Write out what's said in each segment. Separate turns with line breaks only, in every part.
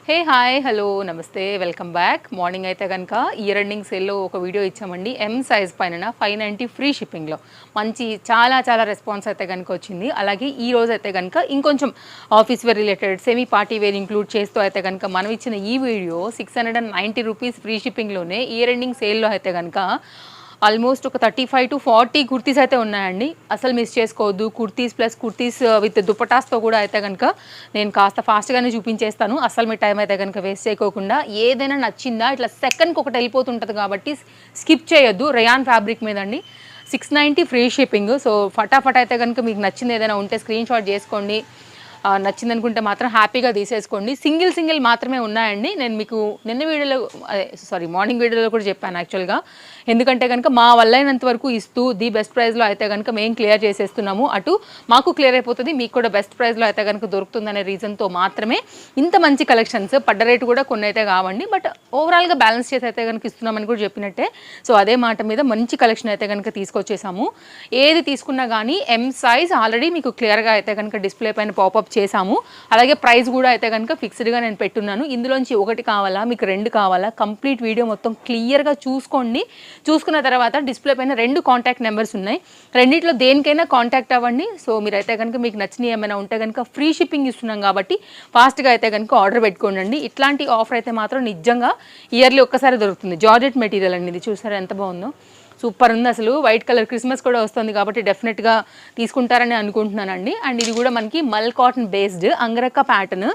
Hey hi hello నమస్తే welcome back. Morning అయితే కనుక ఇయర్ ఎండింగ్ సేల్లో ఒక వీడియో ఇచ్చామండి. ఎం సైజ్ పైన 590 ఫ్రీ షిప్పింగ్లో మంచి చాలా రెస్పాన్స్ అయితే కనుక వచ్చింది. అలాగే ఈ రోజు అయితే కనుక ఇంకొంచెం office wear related semi party wear include చేస్తూ అయితే కనుక మనం ఇచ్చిన ఈ వీడియో 690 రూపీస్ ఫ్రీ షిప్పింగ్లోనే ఇయర్ ఎండింగ్ సేల్లో అయితే కనుక ఆల్మోస్ట్ ఒక 35 to 40 కుర్తీస్ అయితే ఉన్నాయండి. అసలు మిస్ చేసుకోవద్దు. కుర్తీస్ ప్లస్ కుర్తీస్ విత్ దుపటాస్తో కూడా అయితే కనుక నేను కాస్త ఫాస్ట్గానే చూపించేస్తాను. అసలు మీ టైం అయితే కనుక వేస్ట్ చేయకోకుండా ఏదైనా నచ్చిందా ఇట్లా సెకండ్కి ఒకటి వెళ్ళిపోతుంటుంది కాబట్టి స్కిప్ చేయొద్దు. రేయాన్ ఫ్యాబ్రిక్ మీద అండి 690 ఫ్రీ షిప్పింగ్. సో ఫటాఫట్ అయితే కనుక మీకు నచ్చింది ఏదైనా ఉంటే స్క్రీన్ షాట్ చేసుకోండి. నచ్చింది అనుకుంటే మాత్రం హ్యాపీగా తీసేసుకోండి. సింగిల్ మాత్రమే ఉన్నాయండి. నేను మీకు నిన్న వీడియోలో మార్నింగ్ వీడియోలో కూడా చెప్పాను యాక్చువల్గా. ఎందుకంటే కనుక మా వల్ల అయినంత వరకు ఇస్తూ ది బెస్ట్ ప్రైస్లో అయితే కనుక మేము క్లియర్ చేసేస్తున్నాము. అటు మాకు క్లియర్ అయిపోతుంది, మీకు కూడా బెస్ట్ ప్రైస్లో అయితే కనుక దొరుకుతుందనే రీజన్తో మాత్రమే ఇంత మంచి కలెక్షన్స్. పడ్డ రేటు కూడా కొన్ని అయితే కావండి, బట్ ఓవరాల్గా బ్యాలెన్స్ చేసి అయితే కనుక ఇస్తున్నామని కూడా చెప్పినట్టే. సో అదే మాట మీద మంచి కలెక్షన్ అయితే కనుక తీసుకొచ్చేసాము. ఏది తీసుకున్నా కానీ ఎం సైజ్ ఆల్రెడీ మీకు క్లియర్గా అయితే కనుక డిస్ప్లే పైన పాపప్ చేసాము. అలాగే ప్రైస్ కూడా అయితే కనుక ఫిక్స్డ్గా నేను పెట్టున్నాను. ఇందులోంచి ఒకటి కావాలా మీకు రెండు కావాలా కంప్లీట్ వీడియో మొత్తం క్లియర్గా చూసుకోండి. చూసుకున్న తర్వాత డిస్ప్లే పైన 2 కాంటాక్ట్ నెంబర్స్ ఉన్నాయి. రెండిట్లో దేనికైనా కాంటాక్ట్ అవ్వండి. సో మీరైతే కనుక మీకు నచ్చినవి ఏమైనా ఉంటే కనుక ఫ్రీ షిప్పింగ్ ఇస్తున్నాం కాబట్టి ఫాస్ట్గా అయితే కనుక ఆర్డర్ పెట్టుకోండి. ఇట్లాంటి ఆఫర్ అయితే మాత్రం నిజంగా ఇయర్లీ ఒక్కసారి దొరుకుతుంది. జార్జెట్ మెటీరియల్ అండి ఇది. చూసారా ఎంత బాగుందో, సూపర్ ఉంది అసలు. వైట్ కలర్ క్రిస్మస్ కూడా వస్తుంది కాబట్టి డెఫినెట్గా తీసుకుంటారని అనుకుంటున్నానండి. అండ్ ఇది కూడా మనకి మల్ కాటన్ బేస్డ్ అంగరక్క ప్యాటర్న్.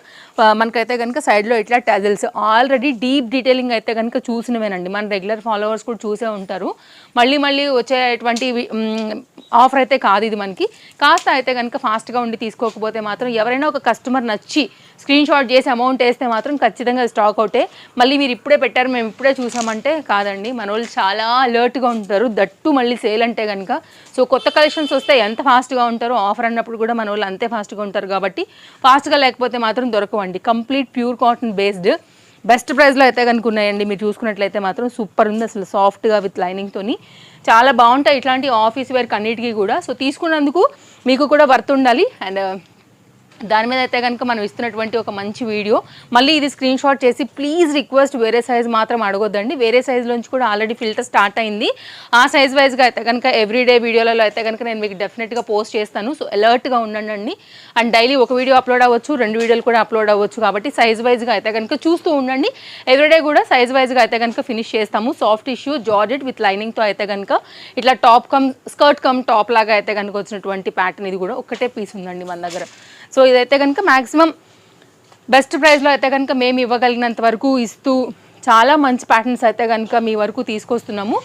మనకైతే కనుక సైడ్లో ఇట్లా టజల్స్ ఆల్రెడీ డీప్ డీటెయిలింగ్ అయితే కనుక చూసినవేనండి. మన రెగ్యులర్ ఫాలోవర్స్ కూడా చూసే ఉంటారు. మళ్ళీ వచ్చేటువంటి ఆఫర్ అయితే కాదు ఇది. మనకి కాస్త అయితే కనుక ఫాస్ట్గా ఉండి తీసుకోకపోతే మాత్రం ఎవరైనా ఒక కస్టమర్ నచ్చి స్క్రీన్ షాట్ చేసి అమౌంట్ వేస్తే మాత్రం ఖచ్చితంగా స్టాక్ అవుటే. మళ్ళీ మీరు ఇప్పుడే పెట్టారు మేము ఇప్పుడే చూసామంటే కాదండి. మన వాళ్ళు చాలా అలర్ట్గా ఉంటారు. దట్టు మళ్ళీ సేల్ అంటే కనుక. సో కొత్త కలెక్షన్స్ వస్తే ఎంత ఫాస్ట్గా ఉంటారో ఆఫర్ అన్నప్పుడు కూడా మన వాళ్ళు అంతే ఫాస్ట్గా ఉంటారు కాబట్టి ఫాస్ట్గా లేకపోతే మాత్రం దొరకవండి. Complete pure cotton based best ప్రైస్లో అయితే కనుక ఉన్నాయండి. మీరు చూసుకున్నట్లయితే మాత్రం సూపర్ ఉంది అసలు. సాఫ్ట్గా విత్ లైనింగ్తోని చాలా బాగుంటాయి ఇట్లాంటి ఆఫీస్ వేర్కి అన్నిటికీ కూడా. సో తీసుకున్నందుకు మీకు కూడా వర్త్ ఉండాలి. అండ్ దాని మీద అయితే కనుక మనం ఇస్తున్నటువంటి ఒక మంచి వీడియో. మళ్ళీ ఇది స్క్రీన్ షాట్ చేసి ప్లీజ్ రిక్వెస్ట్ వేరే సైజ్ మాత్రం అడగొద్దండి. వేరే సైజులోంచి కూడా ఆల్రెడీ ఫిల్టర్ స్టార్ట్ అయింది. ఆ సైజ్ వైజ్గా అయితే కనుక ఎవ్రీడే వీడియోలలో అయితే కనుక నేను మీకు డెఫినెట్గా పోస్ట్ చేస్తాను. సో అలర్ట్గా ఉండండి. అండ్ డైలీ ఒక వీడియో అప్లోడ్ అవ్వచ్చు, 2 వీడియోలు కూడా అప్లోడ్ అవ్వచ్చు కాబట్టి సైజ్ వైజ్గా అయితే కనుక చూస్తూ ఉండండి. ఎవ్రీడే కూడా సైజ్ వైజ్గా అయితే కనుక ఫినిష్ చేస్తాము. సాఫ్ట్ టిష్యూ జార్జెట్ విత్ లైనింగ్తో అయితే కనుక ఇట్లా top come skirt come top లాగా అయితే కనుక వచ్చినటువంటి ప్యాటర్న్. ఇది కూడా ఒకటే పీస్ ఉందండి మన దగ్గర. సో ఇదైతే కనుక మ్యాక్సిమం బెస్ట్ ప్రైస్లో అయితే కనుక మేము ఇవ్వగలిగినంత వరకు ఇస్తూ చాలా మంచి ప్యాటర్న్స్ అయితే కనుక మీ వరకు తీసుకొస్తున్నాము.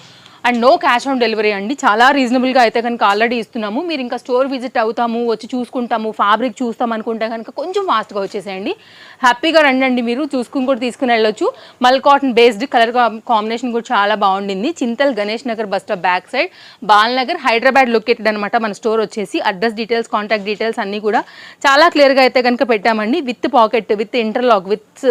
And no cash on delivery అండి. చాలా రీజనబుల్గా అయితే కనుక ఆల్రెడీ ఇస్తున్నాము. మీరు ఇంకా స్టోర్ విజిట్ అవుతాము, వచ్చి చూసుకుంటాము, ఫ్యాబ్రిక్ చూస్తాం అనుకుంటే కనుక కొంచెం ఫాస్ట్గా వచ్చేసేయండి. హ్యాపీగా రండి, మీరు చూసుకుని కూడా తీసుకుని వెళ్ళొచ్చు. మల్ కాటన్ బేస్డ్ కలర్ కాంబినేషన్ కూడా చాలా బాగుండింది. Chintal Ganesh Nagar bus stop back side Balanagar Hyderabad located అనమాట మన స్టోర్ వచ్చేసి. అడ్రస్ డీటెయిల్స్ కాంటాక్ట్ డీటెయిల్స్ అన్నీ కూడా చాలా క్లియర్గా అయితే కనుక పెట్టామండి. With pocket with interlock with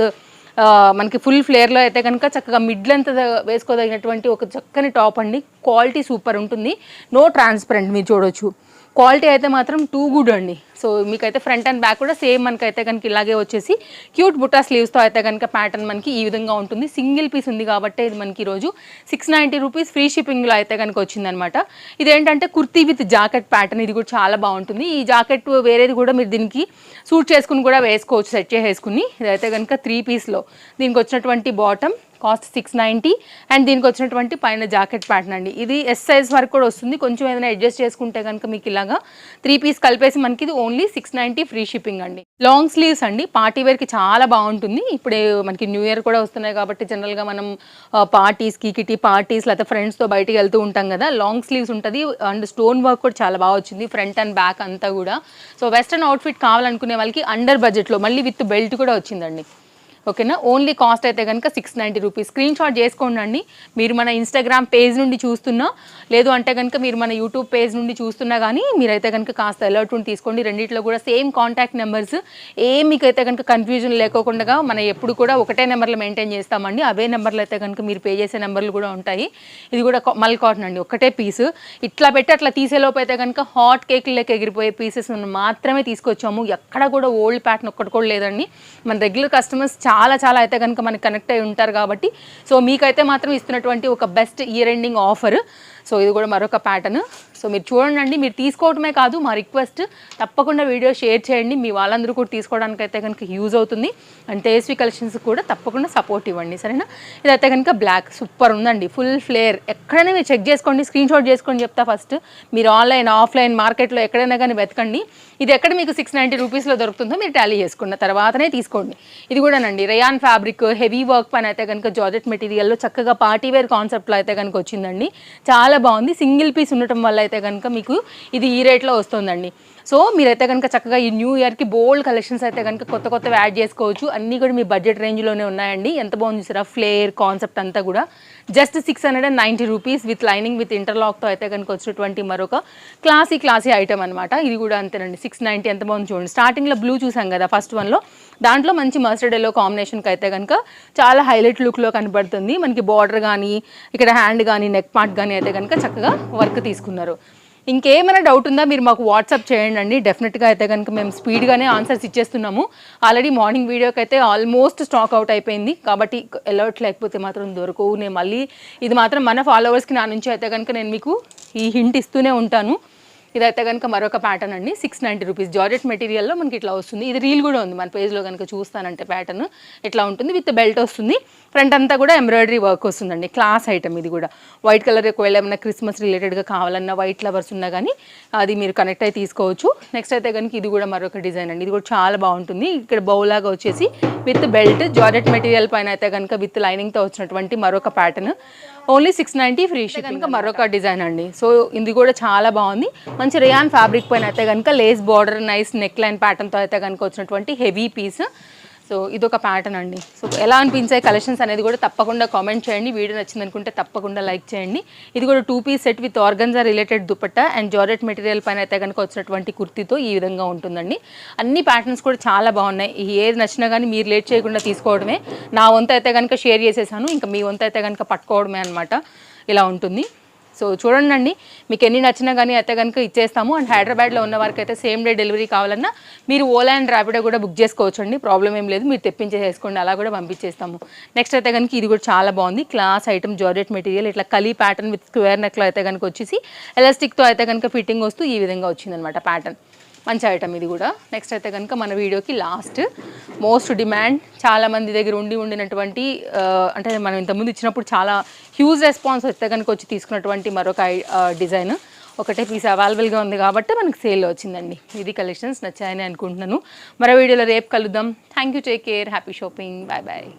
మనకి ఫుల్ ఫ్లేర్లో అయితే కనుక చక్కగా మిడ్ లెంత్ వేసుకోదగినటువంటి ఒక చక్కని టాప్ అండి. క్వాలిటీ సూపర్ ఉంటుంది. నో ట్రాన్స్పరెంట్ మీరు చూడొచ్చు. క్వాలిటీ అయితే మాత్రం టూ గుడ్ అండి. సో మీకైతే ఫ్రంట్ అండ్ బ్యాక్ కూడా సేమ్ మనకైతే కనుక ఇలాగే వచ్చేసి క్యూట్ బుట్టా స్లీవ్స్తో అయితే కనుక ప్యాటర్న్ మనకి ఈ విధంగా ఉంటుంది. సింగిల్ పీస్ ఉంది కాబట్టి ఇది మనకి ఈరోజు 690 రూపీస్ ఫ్రీ షిప్పింగ్లో అయితే కనుక వచ్చిందనమాట. ఇదేంటంటే కుర్తీ విత్ జాకెట్ ప్యాటర్న్. ఇది కూడా చాలా బాగుంటుంది. ఈ జాకెట్ వేరేది కూడా మీరు దీనికి సూట్ చేసుకుని కూడా వేసుకోవచ్చు, సెట్ చేసేసుకుని. ఇదైతే కనుక 3 పీస్లో దీనికి వచ్చినటువంటి బాటమ్ కాస్ట్ 690 అండ్ దీనికి వచ్చినటువంటి పైన జాకెట్ ప్యాటర్న్ అండి. ఇది ఎస్ సైజ్ వరకు కూడా వస్తుంది. కొంచెం ఏదైనా అడ్జస్ట్ చేసుకుంటే కనుక మీకు ఇలాగా 3 పీస్ కలిపేసి మనకి ఇది ఓన్లీ 690 ఫ్రీ షిప్పింగ్ అండి. లాంగ్ స్లీవ్స్ అండి. పార్టీ వేర్కి చాలా బాగుంటుంది. ఇప్పుడే మనకి న్యూ ఇయర్ కూడా వస్తున్నాయి కాబట్టి జనరల్గా మనం పార్టీస్కి కిటీ పార్టీస్ లేకపోతే ఫ్రెండ్స్తో బయటికి వెళ్తూ ఉంటాం కదా. లాంగ్ స్లీవ్స్ ఉంటుంది. అండ్ స్టోన్ వర్క్ కూడా చాలా బాగా వచ్చింది ఫ్రంట్ అండ్ బ్యాక్ అంతా కూడా. సో వెస్టర్న్ అవుట్ఫిట్ కావాలనుకునే వాళ్ళకి అండర్ బడ్జెట్లో మళ్ళీ విత్ బెల్ట్ కూడా వచ్చిందండి. ఓకేనా. ఓన్లీ కాస్ట్ అయితే కనుక 690 రూపీస్. స్క్రీన్ షాట్ చేసుకోండి. మీరు మన ఇన్స్టాగ్రామ్ పేజ్ నుండి చూస్తున్నా లేదు అంటే కనుక మీరు మన యూట్యూబ్ పేజ్ నుండి చూస్తున్నా కానీ మీరైతే కనుక కాస్త అలర్ట్ ఉండి తీసుకోండి. రెండిట్లో కూడా సేమ్ కాంటాక్ట్ నెంబర్స్. మీకైతే కనుక కన్ఫ్యూజన్ లేకోకుండా మనం ఎప్పుడు కూడా ఒకటే నెంబర్లో మెయింటైన్ చేస్తామండి. అవే నెంబర్లు అయితే కనుక మీరు పే చేసే నెంబర్లు కూడా ఉంటాయి. ఇది కూడా మల్ కాటన్ అండి. ఒకటే పీస్ ఇట్లా పెట్టి అట్లా తీసేలోపు అయితే కనుక హాట్ కేక్ లెక్క ఎగిరిపోయే పీసెస్ మాత్రమే తీసుకొచ్చాము. ఎక్కడ కూడా ఓల్డ్ ప్యాటర్న్ ఒక్కటి కూడా లేదండి. మన రెగ్యులర్ కస్టమర్స్ చాలా చాలా అయితే కనుక మనకి కనెక్ట్ అయి ఉంటారు కాబట్టి సో మీకైతే మాత్రం ఇస్తున్నటువంటి ఒక best year ending offer. So ఇది కూడా మరొక ప్యాటర్న్. సో మీరు చూడండి, మీరు తీసుకోవడమే కాదు మా రిక్వెస్ట్, తప్పకుండా వీడియో షేర్ చేయండి, మీ వాళ్ళందరూ కూడా తీసుకోవడానికి అయితే కనుక యూజ్ అవుతుంది. అండ్ తేజస్వి కలెక్షన్స్ కూడా తప్పకుండా సపోర్ట్ ఇవ్వండి, సరేనా. ఇదైతే కనుక బ్లాక్ సూపర్ ఉందండి, ఫుల్ ఫ్లేర్. ఎక్కడైనా మీరు చెక్ చేసుకోండి, స్క్రీన్ షాట్ చేసుకొని చెప్తా ఫస్ట్. మీరు ఆన్లైన్ ఆఫ్లైన్ మార్కెట్లో ఎక్కడైనా కానీ వెతకండి, ఇది ఎక్కడ మీకు 690 రూపీస్లో దొరుకుతుందో మీరు టాలీ చేసుకున్న తర్వాతనే తీసుకోండి. ఇది కూడానండి రేయాన్ ఫ్యాబ్రిక్, హెవీ వర్క్ పైన అయితే కనుక జార్జెట్ మెటీరియల్లో చక్కగా పార్టీ వేర్ కాన్సెప్ట్లో అయితే కనుక వచ్చిందండి. చాలా బాగుంది. సింగిల్ పీస్ ఉండటం వల్ల అయితే కనుక మీకు ఇది ఈ రేట్లో వస్తుందండి. సో మీరైతే కనుక చక్కగా ఈ న్యూ ఇయర్కి బోల్డ్ కలెక్షన్స్ అయితే కనుక కొత్తవి యాడ్ చేసుకోవచ్చు. అన్నీ కూడా మీ బడ్జెట్ రేంజ్లోనే ఉన్నాయండి. ఎంత బాగుంది చూసారా, ఫ్లేర్ కాన్సెప్ట్ అంతా కూడా just 690 rupees with lining with ఇంటర్లాక్తో అయితే కనుక వచ్చినటువంటి మరొక క్లాసీ ఐటమ్ అనమాట. ఇది కూడా అంతేనండి, 690. ఎంత బాగుంది చూడండి. స్టార్టింగ్లో బ్లూ చూసాం కదా ఫస్ట్ వన్లో, దాంట్లో మంచి మస్టర్డ్ ఎల్లో కాంబినేషన్కి అయితే కనుక చాలా హైలైట్ లుక్లో కనబడుతుంది. మనకి బార్డర్ కానీ ఇక్కడ హ్యాండ్ కానీ నెక్ పార్ట్ కానీ అయితే కనుక చక్కగా వర్క్ తీసుకున్నారు. ఇంకేమైనా డౌట్ ఉందా మీరు మాకు వాట్సాప్ చేయండి అండి. డెఫినెట్గా అయితే కనుక మేము స్పీడ్గానే ఆన్సర్స్ ఇచ్చేస్తున్నాము. ఆల్రెడీ మార్నింగ్ వీడియోకి అయితే ఆల్మోస్ట్ స్టాక్ అవుట్ అయిపోయింది కాబట్టి అలర్ట్ లేకపోతే మాత్రం దొరకవు. నేను మళ్ళీ ఇది మాత్రం మన ఫాలోవర్స్కి నా నుంచి అయితే కనుక నేను మీకు ఈ హింట్ ఇస్తూనే ఉంటాను. ఇదైతే కనుక మరొక ప్యాటర్న్ అండి, 690 రూపీస్ జార్జెట్ మెటీరియల్లో మనకి ఇట్లా వస్తుంది. ఇది రీల్ కూడా ఉంది మన పేజ్లో కనుక చూస్తానంటే. ప్యాటర్న్ ఇట్లా ఉంటుంది, విత్ బెల్ట్ వస్తుంది. ఫ్రంట్ అంతా కూడా ఎంబ్రాయిడరీ వర్క్ వస్తుందండి. క్లాస్ ఐటమ్ ఇది కూడా. వైట్ కలర్ ఒకవేళ ఏమైనా క్రిస్మస్ రిలేటెడ్గా కావాలన్నా, వైట్ ఫ్లవర్స్ ఉన్నా కానీ అది మీరు కనెక్ట్ అయి తీసుకోవచ్చు. నెక్స్ట్ అయితే కనుక ఇది కూడా మరొక డిజైన్ అండి. ఇది కూడా చాలా బాగుంటుంది. ఇక్కడ బౌలాగా వచ్చేసి విత్ బెల్ట్ జార్జెట్ మెటీరియల్ పైన అయితే కనుక విత్ లైనింగ్తో వచ్చినటువంటి మరొక ప్యాటర్న్. Only 690 free shipping. కనుక మరొక డిజైన్ అండి. సో ఇది కూడా చాలా బాగుంది. మంచి రేయాన్ ఫ్యాబ్రిక్ పైన అయితే కనుక lace border, nice neck line ప్యాటర్న్తో అయితే కనుక వచ్చినటువంటి హెవీ పీస్. సో ఇదొక ప్యాటర్న్ అండి. సో ఎలా అనిపించాయి కలెక్షన్స్ అనేది కూడా తప్పకుండా కామెంట్ చేయండి. వీడియో నచ్చింది అనుకుంటే తప్పకుండా లైక్ చేయండి. ఇది కూడా 2 piece set with organza related dupatta and georgette material పైన అయితే కనుక వచ్చినటువంటి కుర్తీతో ఈ విధంగా ఉంటుందండి. అన్ని ప్యాటర్న్స్ కూడా చాలా బాగున్నాయి. ఏది నచ్చినా కానీ మీరు లేట్ చేయకుండా తీసుకోవడమే. నా వంతు అయితే కనుక షేర్ చేసేసాను, ఇంకా మీ వంతు అయితే కనుక పట్టుకోవడమే అనమాట. ఇలా ఉంటుంది. సో చూడండి, మీకు ఎన్ని నచ్చినా కానీ అయితే కనుక ఇచ్చేస్తాము. అండ్ హైదరాబాద్లో ఉన్న వారికి అయితే సేమ్ డే డెలివరీ కావాలన్నా మీరు ఓలా అండ్ ర్యాపిడో కూడా బుక్ చేసుకోవచ్చు అండి. ప్రాబ్లం ఏం లేదు, మీరు తెప్పించేసుకోండి, అలా కూడా పంపించేస్తాము. నెక్స్ట్ అయితే కనుక ఇది కూడా చాలా బాగుంది. క్లాస్ ఐటమ్ జార్జెట్ మెటీరియల్, ఇట్లా కలీ ప్యాటర్న్ విత్ స్క్వేర్ నెక్లో అయితే కనుక వచ్చేసి ఎలాస్టిక్తో అయితే కనుక ఫిట్టింగ్ వస్తూ ఈ విధంగా వచ్చిందనమాట ప్యాటర్న్. మంచి ఐటమ్ ఇది కూడా. నెక్స్ట్ అయితే కనుక మన వీడియోకి లాస్ట్ మోస్ట్ డిమాండ్, చాలామంది దగ్గర ఉండినటువంటి అంటే మనం ఇంతకుముందు ఇచ్చినప్పుడు చాలా హ్యూజ్ రెస్పాన్స్ అయితే కనుక వచ్చి తీసుకున్నటువంటి మరొక డిజైన్. ఒకటే పీస్ అవైలబుల్గా ఉంది కాబట్టి మనకి సేల్లో వచ్చిందండి. ఇది కలెక్షన్స్ నచ్చాయని అనుకుంటున్నాను. మరో వీడియోలో రేపు కలుద్దాం. Thank you, take care, happy shopping, bye bye.